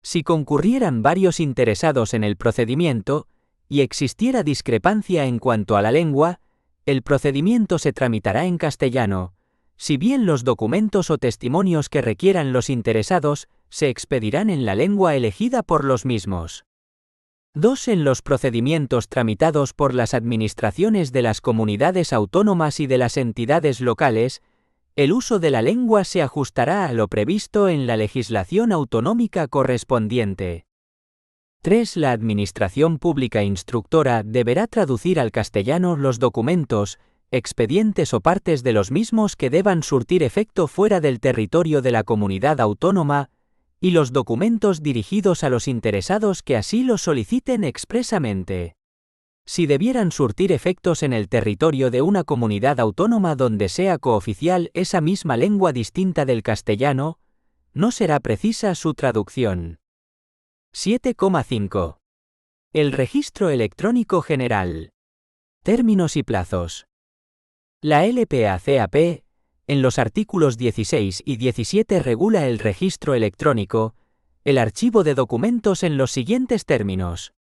Si concurrieran varios interesados en el procedimiento, y existiera discrepancia en cuanto a la lengua, el procedimiento se tramitará en castellano, si bien los documentos o testimonios que requieran los interesados se expedirán en la lengua elegida por los mismos. 2. En los procedimientos tramitados por las administraciones de las comunidades autónomas y de las entidades locales, el uso de la lengua se ajustará a lo previsto en la legislación autonómica correspondiente. 3. La Administración Pública Instructora deberá traducir al castellano los documentos, expedientes o partes de los mismos que deban surtir efecto fuera del territorio de la comunidad autónoma, y los documentos dirigidos a los interesados que así lo soliciten expresamente. Si debieran surtir efectos en el territorio de una comunidad autónoma donde sea cooficial esa misma lengua distinta del castellano, no será precisa su traducción. 7,5. El Registro Electrónico General. Términos y plazos. La LPACAP, en los artículos 16 y 17 regula el registro electrónico, el archivo de documentos en los siguientes términos.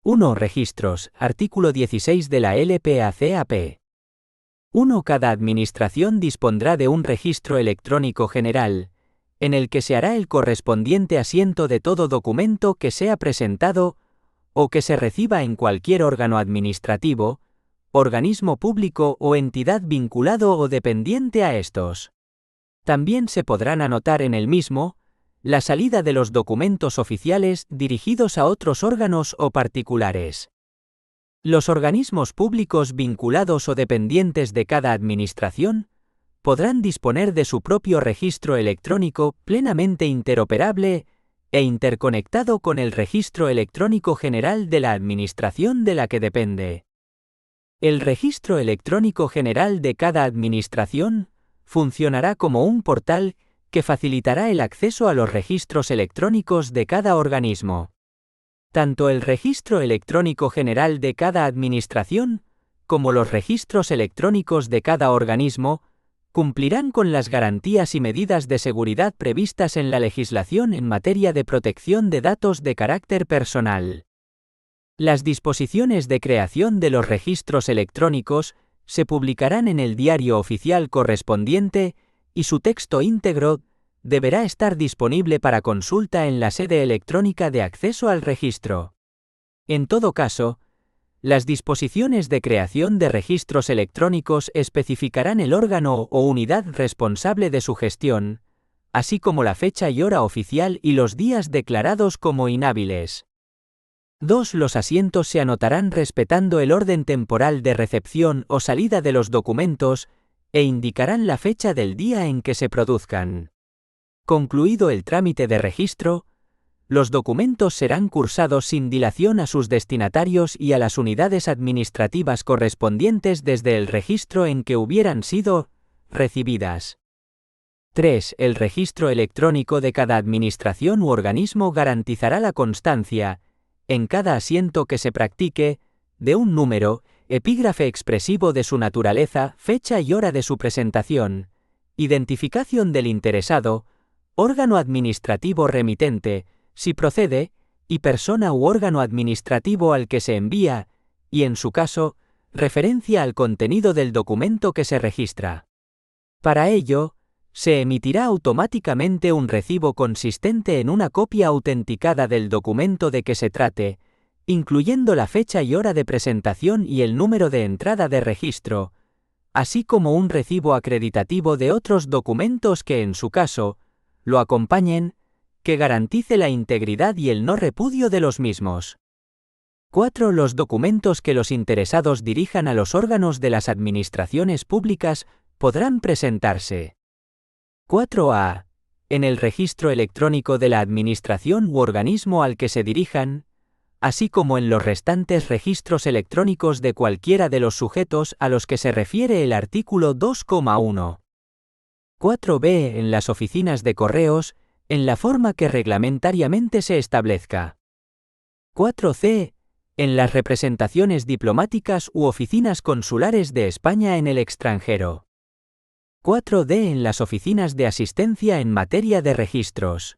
1. Registros, artículo 16 de la LPACAP. 1. Cada administración dispondrá de un registro electrónico general, en el que se hará el correspondiente asiento de todo documento que sea presentado o que se reciba en cualquier órgano administrativo, organismo público o entidad vinculado o dependiente a estos. También se podrán anotar en el mismo la salida de los documentos oficiales dirigidos a otros órganos o particulares. Los organismos públicos vinculados o dependientes de cada administración podrán disponer de su propio registro electrónico plenamente interoperable e interconectado con el Registro Electrónico General de la Administración de la que depende. El Registro Electrónico General de cada administración funcionará como un portal que facilitará el acceso a los registros electrónicos de cada organismo. Tanto el Registro Electrónico General de cada administración como los registros electrónicos de cada organismo cumplirán con las garantías y medidas de seguridad previstas en la legislación en materia de protección de datos de carácter personal. Las disposiciones de creación de los registros electrónicos se publicarán en el diario oficial correspondiente y su texto íntegro deberá estar disponible para consulta en la sede electrónica de acceso al registro. En todo caso, las disposiciones de creación de registros electrónicos especificarán el órgano o unidad responsable de su gestión, así como la fecha y hora oficial y los días declarados como inhábiles. 2. Los asientos se anotarán respetando el orden temporal de recepción o salida de los documentos e indicarán la fecha del día en que se produzcan. Concluido el trámite de registro, los documentos serán cursados sin dilación a sus destinatarios y a las unidades administrativas correspondientes desde el registro en que hubieran sido recibidas. 3. El registro electrónico de cada administración u organismo garantizará la constancia, en cada asiento que se practique, de un número, epígrafe expresivo de su naturaleza, fecha y hora de su presentación, identificación del interesado, órgano administrativo remitente, si procede, y persona u órgano administrativo al que se envía, y en su caso, referencia al contenido del documento que se registra. Para ello, se emitirá automáticamente un recibo consistente en una copia autenticada del documento de que se trate, incluyendo la fecha y hora de presentación y el número de entrada de registro, así como un recibo acreditativo de otros documentos que en su caso, lo acompañen, que garantice la integridad y el no repudio de los mismos. 4. Los documentos que los interesados dirijan a los órganos de las administraciones públicas podrán presentarse. 4a. En el registro electrónico de la administración u organismo al que se dirijan, así como en los restantes registros electrónicos de cualquiera de los sujetos a los que se refiere el artículo 2,1. 4b. En las oficinas de correos, en la forma que reglamentariamente se establezca. 4c. En las representaciones diplomáticas u oficinas consulares de España en el extranjero. 4d. En las oficinas de asistencia en materia de registros.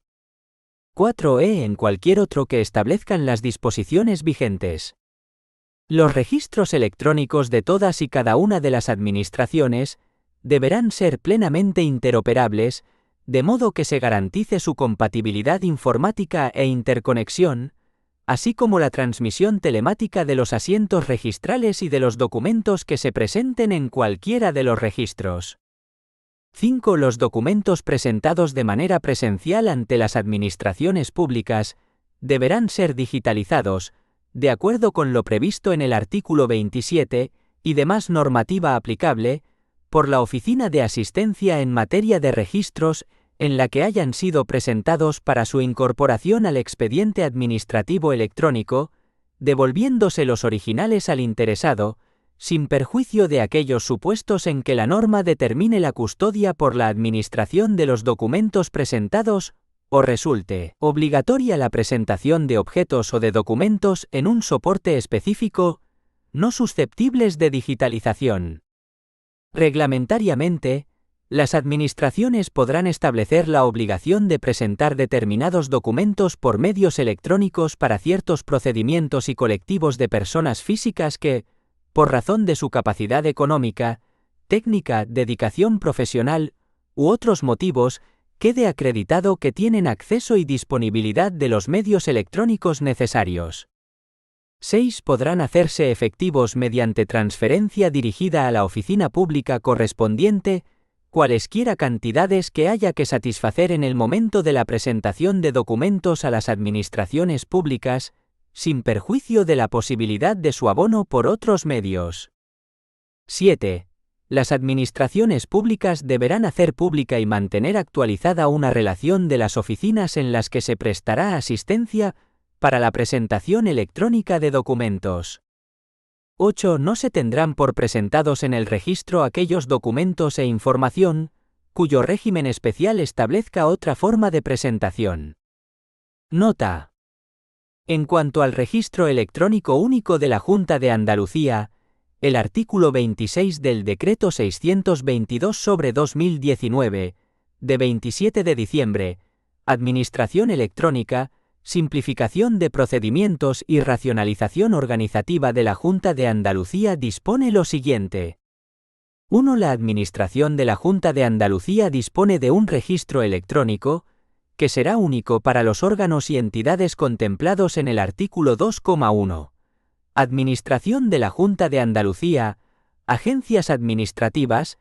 4e. En cualquier otro que establezcan las disposiciones vigentes. Los registros electrónicos de todas y cada una de las administraciones deberán ser plenamente interoperables, de modo que se garantice su compatibilidad informática e interconexión, así como la transmisión telemática de los asientos registrales y de los documentos que se presenten en cualquiera de los registros. 5. Los documentos presentados de manera presencial ante las administraciones públicas deberán ser digitalizados, de acuerdo con lo previsto en el artículo 27 y demás normativa aplicable, por la Oficina de Asistencia en materia de registros en la que hayan sido presentados para su incorporación al expediente administrativo electrónico, devolviéndose los originales al interesado, sin perjuicio de aquellos supuestos en que la norma determine la custodia por la administración de los documentos presentados o resulte obligatoria la presentación de objetos o de documentos en un soporte específico, no susceptibles de digitalización. Reglamentariamente, las administraciones podrán establecer la obligación de presentar determinados documentos por medios electrónicos para ciertos procedimientos y colectivos de personas físicas que, por razón de su capacidad económica, técnica, dedicación profesional u otros motivos, quede acreditado que tienen acceso y disponibilidad de los medios electrónicos necesarios. 6. Podrán hacerse efectivos mediante transferencia dirigida a la oficina pública correspondiente, cualesquiera cantidades que haya que satisfacer en el momento de la presentación de documentos a las administraciones públicas, sin perjuicio de la posibilidad de su abono por otros medios. 7. Las administraciones públicas deberán hacer pública y mantener actualizada una relación de las oficinas en las que se prestará asistencia para la presentación electrónica de documentos. 8. No se tendrán por presentados en el registro aquellos documentos e información cuyo régimen especial establezca otra forma de presentación. Nota. En cuanto al registro electrónico único de la Junta de Andalucía, el artículo 26 del Decreto 622/2019, de 27 de diciembre, Administración electrónica, simplificación de procedimientos y racionalización organizativa de la Junta de Andalucía dispone lo siguiente. 1. La Administración de la Junta de Andalucía dispone de un registro electrónico, que será único para los órganos y entidades contemplados en el artículo 2,1. Administración de la Junta de Andalucía, agencias administrativas,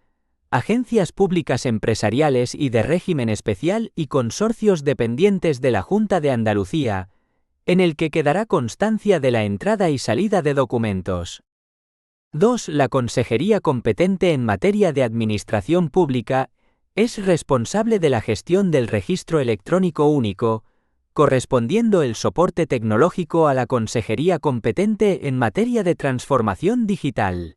agencias públicas empresariales y de régimen especial y consorcios dependientes de la Junta de Andalucía, en el que quedará constancia de la entrada y salida de documentos. 2. La Consejería competente en materia de administración pública es responsable de la gestión del registro electrónico único, correspondiendo el soporte tecnológico a la Consejería competente en materia de transformación digital.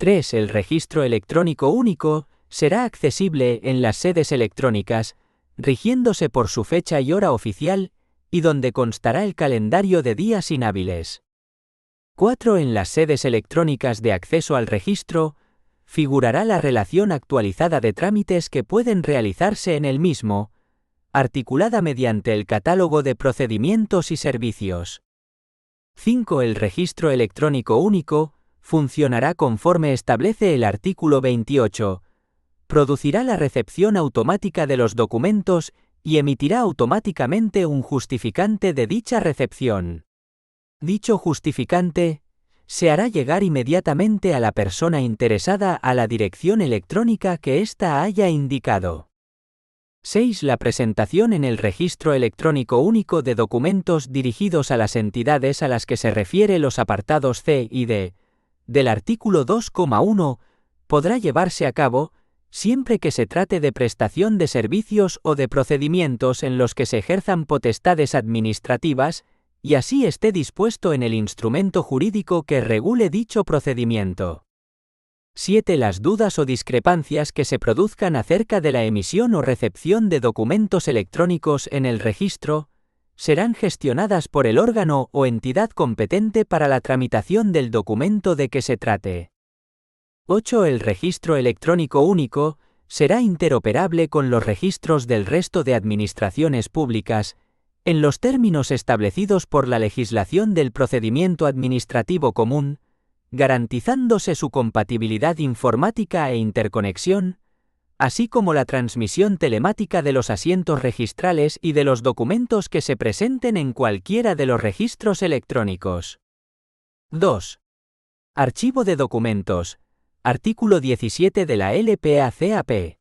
3. El registro electrónico único será accesible en las sedes electrónicas, rigiéndose por su fecha y hora oficial, y donde constará el calendario de días inhábiles. 4. En las sedes electrónicas de acceso al registro, figurará la relación actualizada de trámites que pueden realizarse en el mismo, articulada mediante el catálogo de procedimientos y servicios. 5. El registro electrónico único funcionará conforme establece el artículo 28, producirá la recepción automática de los documentos y emitirá automáticamente un justificante de dicha recepción. Dicho justificante se hará llegar inmediatamente a la persona interesada a la dirección electrónica que ésta haya indicado. 6. La presentación en el registro electrónico único de documentos dirigidos a las entidades a las que se refiere los apartados C y D del artículo 2,1 podrá llevarse a cabo siempre que se trate de prestación de servicios o de procedimientos en los que se ejerzan potestades administrativas y así esté dispuesto en el instrumento jurídico que regule dicho procedimiento. 7. Las dudas o discrepancias que se produzcan acerca de la emisión o recepción de documentos electrónicos en el registro serán gestionadas por el órgano o entidad competente para la tramitación del documento de que se trate. 8. El registro electrónico único será interoperable con los registros del resto de administraciones públicas, en los términos establecidos por la legislación del procedimiento administrativo común, garantizándose su compatibilidad informática e interconexión, así como la transmisión telemática de los asientos registrales y de los documentos que se presenten en cualquiera de los registros electrónicos. 2. Archivo de documentos. Artículo 17 de la LPACAP.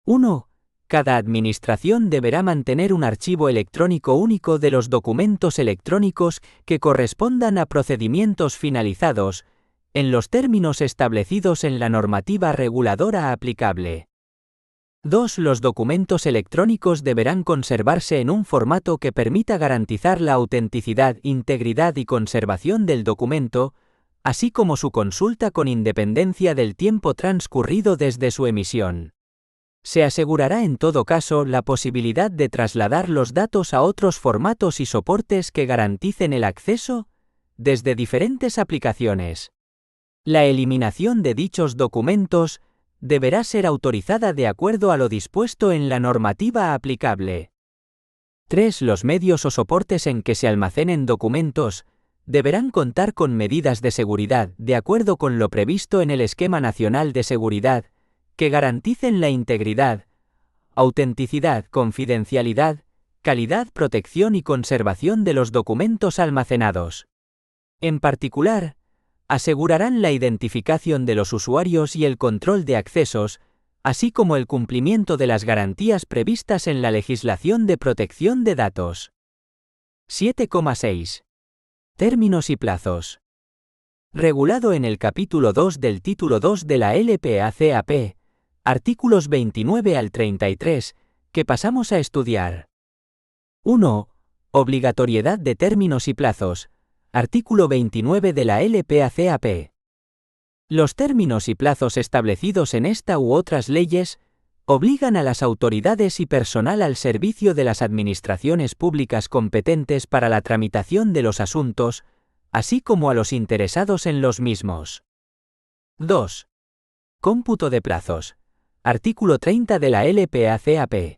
1. Cada administración deberá mantener un archivo electrónico único de los documentos electrónicos que correspondan a procedimientos finalizados, en los términos establecidos en la normativa reguladora aplicable. 2. Los documentos electrónicos deberán conservarse en un formato que permita garantizar la autenticidad, integridad y conservación del documento, así como su consulta con independencia del tiempo transcurrido desde su emisión. Se asegurará en todo caso la posibilidad de trasladar los datos a otros formatos y soportes que garanticen el acceso desde diferentes aplicaciones. La eliminación de dichos documentos deberá ser autorizada de acuerdo a lo dispuesto en la normativa aplicable. 3. Los medios o soportes en que se almacenen documentos deberán contar con medidas de seguridad de acuerdo con lo previsto en el Esquema Nacional de Seguridad, que garanticen la integridad, autenticidad, confidencialidad, calidad, protección y conservación de los documentos almacenados. En particular, asegurarán la identificación de los usuarios y el control de accesos, así como el cumplimiento de las garantías previstas en la legislación de protección de datos. 7,6. Términos y plazos. Regulado en el capítulo 2 del título 2 de la LPACAP, artículos 29 al 33, que pasamos a estudiar. 1. Obligatoriedad de términos y plazos. Artículo 29 de la LPACAP. Los términos y plazos establecidos en esta u otras leyes obligan a las autoridades y personal al servicio de las administraciones públicas competentes para la tramitación de los asuntos, así como a los interesados en los mismos. 2. Cómputo de plazos. Artículo 30 de la LPACAP.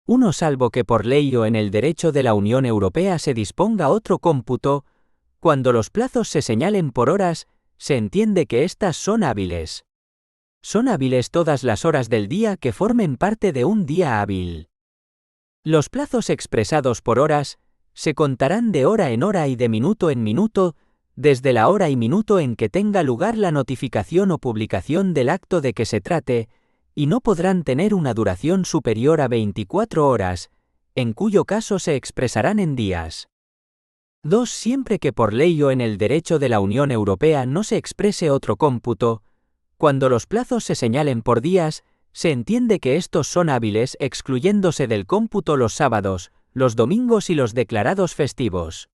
1. Salvo que por ley o en el derecho de la Unión Europea se disponga otro cómputo, cuando los plazos se señalen por horas, se entiende que éstas son hábiles. Son hábiles todas las horas del día que formen parte de un día hábil. Los plazos expresados por horas se contarán de hora en hora y de minuto en minuto, desde la hora y minuto en que tenga lugar la notificación o publicación del acto de que se trate, y no podrán tener una duración superior a 24 horas, en cuyo caso se expresarán en días. 2. Siempre que por ley o en el derecho de la Unión Europea no se exprese otro cómputo, cuando los plazos se señalen por días, se entiende que estos son hábiles excluyéndose del cómputo los sábados, los domingos y los declarados festivos.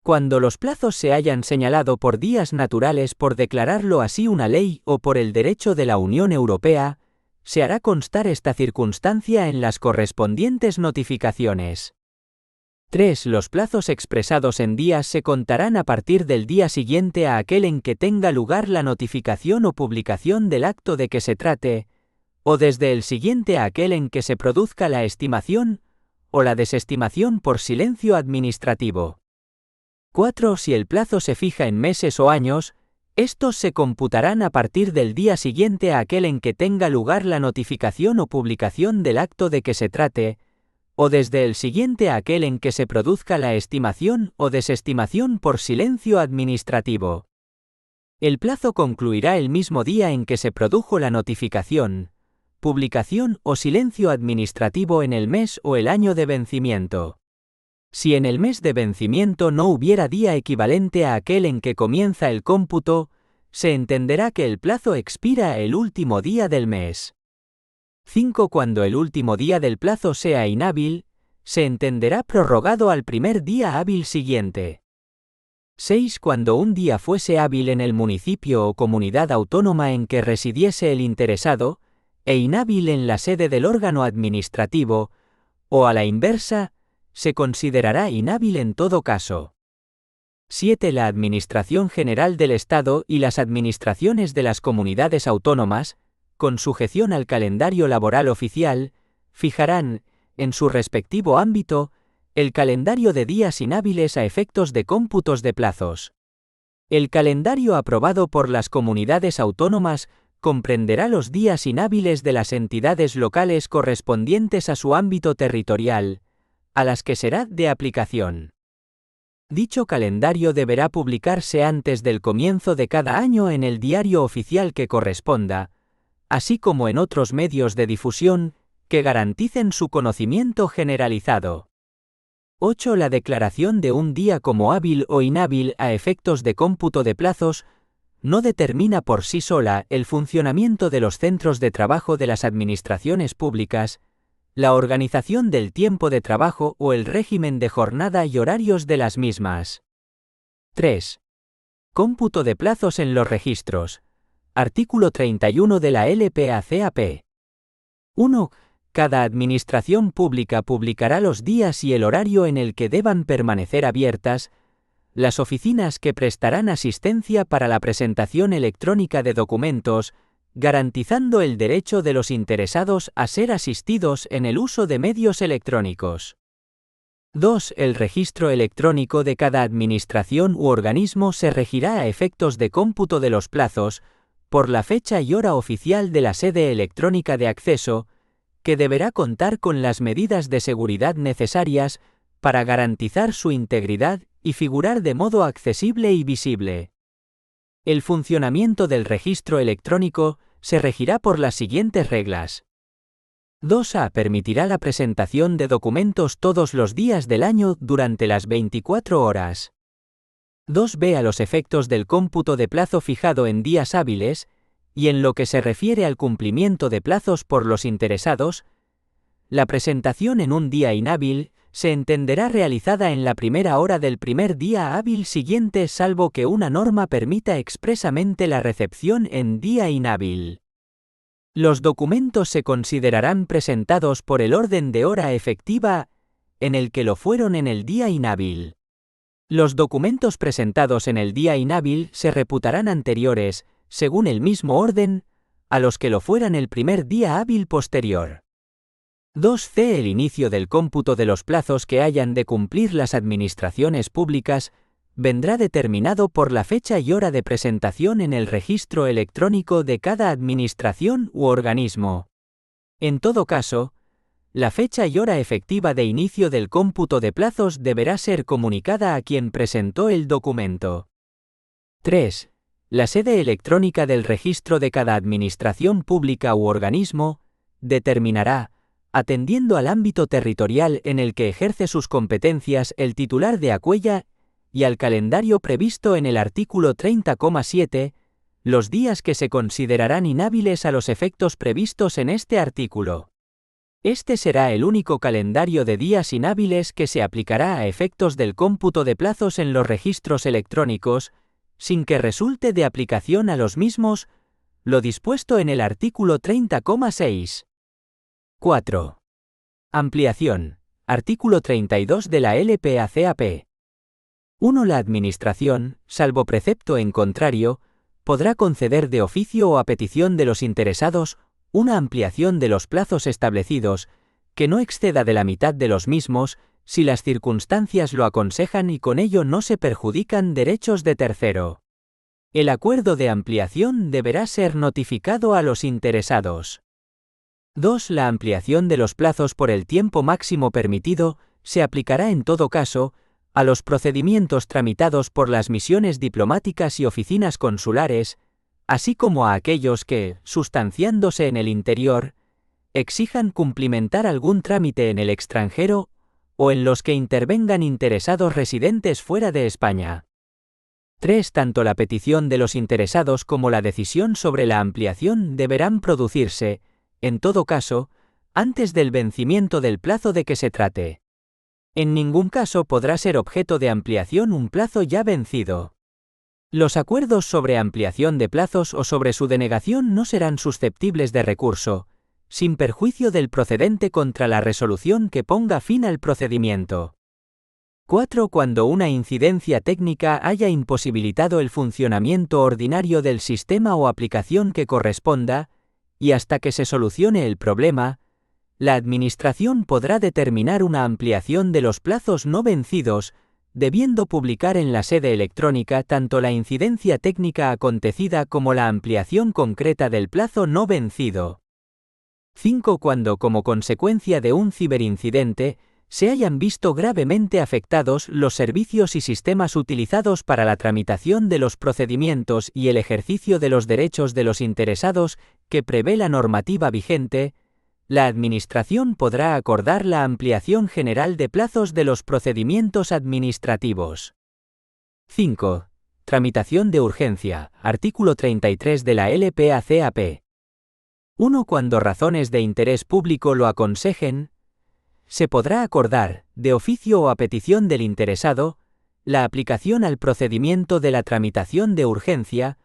Cuando los plazos se hayan señalado por días naturales por declararlo así una ley o por el derecho de la Unión Europea, se hará constar esta circunstancia en las correspondientes notificaciones. 3. Los plazos expresados en días se contarán a partir del día siguiente a aquel en que tenga lugar la notificación o publicación del acto de que se trate, o desde el siguiente a aquel en que se produzca la estimación o la desestimación por silencio administrativo. 4. Si el plazo se fija en meses o años, estos se computarán a partir del día siguiente a aquel en que tenga lugar la notificación o publicación del acto de que se trate, o desde el siguiente a aquel en que se produzca la estimación o desestimación por silencio administrativo. El plazo concluirá el mismo día en que se produjo la notificación, publicación o silencio administrativo en el mes o el año de vencimiento. Si en el mes de vencimiento no hubiera día equivalente a aquel en que comienza el cómputo, se entenderá que el plazo expira el último día del mes. 5. Cuando el último día del plazo sea inhábil, se entenderá prorrogado al primer día hábil siguiente. 6. Cuando un día fuese hábil en el municipio o comunidad autónoma en que residiese el interesado, e inhábil en la sede del órgano administrativo, o a la inversa, se considerará inhábil en todo caso. 7. La Administración General del Estado y las administraciones de las comunidades autónomas, con sujeción al calendario laboral oficial, fijarán, en su respectivo ámbito, el calendario de días inhábiles a efectos de cómputos de plazos. El calendario aprobado por las comunidades autónomas comprenderá los días inhábiles de las entidades locales correspondientes a su ámbito territorial, a las que será de aplicación. Dicho calendario deberá publicarse antes del comienzo de cada año en el diario oficial que corresponda, así como en otros medios de difusión que garanticen su conocimiento generalizado. 8. La declaración de un día como hábil o inhábil a efectos de cómputo de plazos no determina por sí sola el funcionamiento de los centros de trabajo de las administraciones públicas, la organización del tiempo de trabajo o el régimen de jornada y horarios de las mismas. 3. Cómputo de plazos en los registros. Artículo 31 de la LPACAP. 1. Cada administración pública publicará los días y el horario en el que deban permanecer abiertas las oficinas que prestarán asistencia para la presentación electrónica de documentos, garantizando el derecho de los interesados a ser asistidos en el uso de medios electrónicos. 2. El registro electrónico de cada administración u organismo se regirá a efectos de cómputo de los plazos, por la fecha y hora oficial de la sede electrónica de acceso, que deberá contar con las medidas de seguridad necesarias para garantizar su integridad y figurar de modo accesible y visible. El funcionamiento del registro electrónico se regirá por las siguientes reglas. 2a. Permitirá la presentación de documentos todos los días del año durante las 24 horas. 2b. A los efectos del cómputo de plazo fijado en días hábiles, y en lo que se refiere al cumplimiento de plazos por los interesados, la presentación en un día inhábil se entenderá realizada en la primera hora del primer día hábil siguiente, salvo que una norma permita expresamente la recepción en día inhábil. Los documentos se considerarán presentados por el orden de hora efectiva en el que lo fueron en el día inhábil. Los documentos presentados en el día inhábil se reputarán anteriores, según el mismo orden, a los que lo fueran el primer día hábil posterior. 2c. El inicio del cómputo de los plazos que hayan de cumplir las administraciones públicas vendrá determinado por la fecha y hora de presentación en el registro electrónico de cada administración u organismo. En todo caso, la fecha y hora efectiva de inicio del cómputo de plazos deberá ser comunicada a quien presentó el documento. 3. La sede electrónica del registro de cada administración pública u organismo determinará, atendiendo al ámbito territorial en el que ejerce sus competencias el titular de aquella y al calendario previsto en el artículo 30,7, los días que se considerarán inhábiles a los efectos previstos en este artículo. Este será el único calendario de días inhábiles que se aplicará a efectos del cómputo de plazos en los registros electrónicos, sin que resulte de aplicación a los mismos lo dispuesto en el artículo 30,6. 4. Ampliación. Artículo 32 de la LPACAP. 1. La Administración, salvo precepto en contrario, podrá conceder de oficio o a petición de los interesados una ampliación de los plazos establecidos, que no exceda de la mitad de los mismos, si las circunstancias lo aconsejan y con ello no se perjudican derechos de tercero. El acuerdo de ampliación deberá ser notificado a los interesados. 2. La ampliación de los plazos por el tiempo máximo permitido se aplicará en todo caso a los procedimientos tramitados por las misiones diplomáticas y oficinas consulares, así como a aquellos que, sustanciándose en el interior, exijan cumplimentar algún trámite en el extranjero o en los que intervengan interesados residentes fuera de España. 3. Tanto la petición de los interesados como la decisión sobre la ampliación deberán producirse, en todo caso, antes del vencimiento del plazo de que se trate. En ningún caso podrá ser objeto de ampliación un plazo ya vencido. Los acuerdos sobre ampliación de plazos o sobre su denegación no serán susceptibles de recurso, sin perjuicio del procedente contra la resolución que ponga fin al procedimiento. 4. Cuando una incidencia técnica haya imposibilitado el funcionamiento ordinario del sistema o aplicación que corresponda, y hasta que se solucione el problema, la Administración podrá determinar una ampliación de los plazos no vencidos, debiendo publicar en la sede electrónica tanto la incidencia técnica acontecida como la ampliación concreta del plazo no vencido. 5. Cuando, como consecuencia de un ciberincidente, se hayan visto gravemente afectados los servicios y sistemas utilizados para la tramitación de los procedimientos y el ejercicio de los derechos de los interesados que prevé la normativa vigente, la Administración podrá acordar la ampliación general de plazos de los procedimientos administrativos. 5. Tramitación de urgencia. Artículo 33 de la LPACAP. 1. Cuando razones de interés público lo aconsejen, se podrá acordar, de oficio o a petición del interesado, la aplicación al procedimiento de la tramitación de urgencia,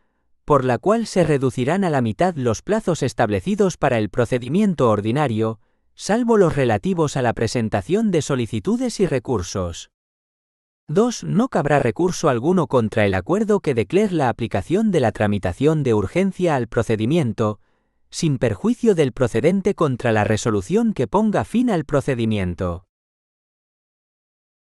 por la cual se reducirán a la mitad los plazos establecidos para el procedimiento ordinario, salvo los relativos a la presentación de solicitudes y recursos. 2. No cabrá recurso alguno contra el acuerdo que declare la aplicación de la tramitación de urgencia al procedimiento, sin perjuicio del procedente contra la resolución que ponga fin al procedimiento.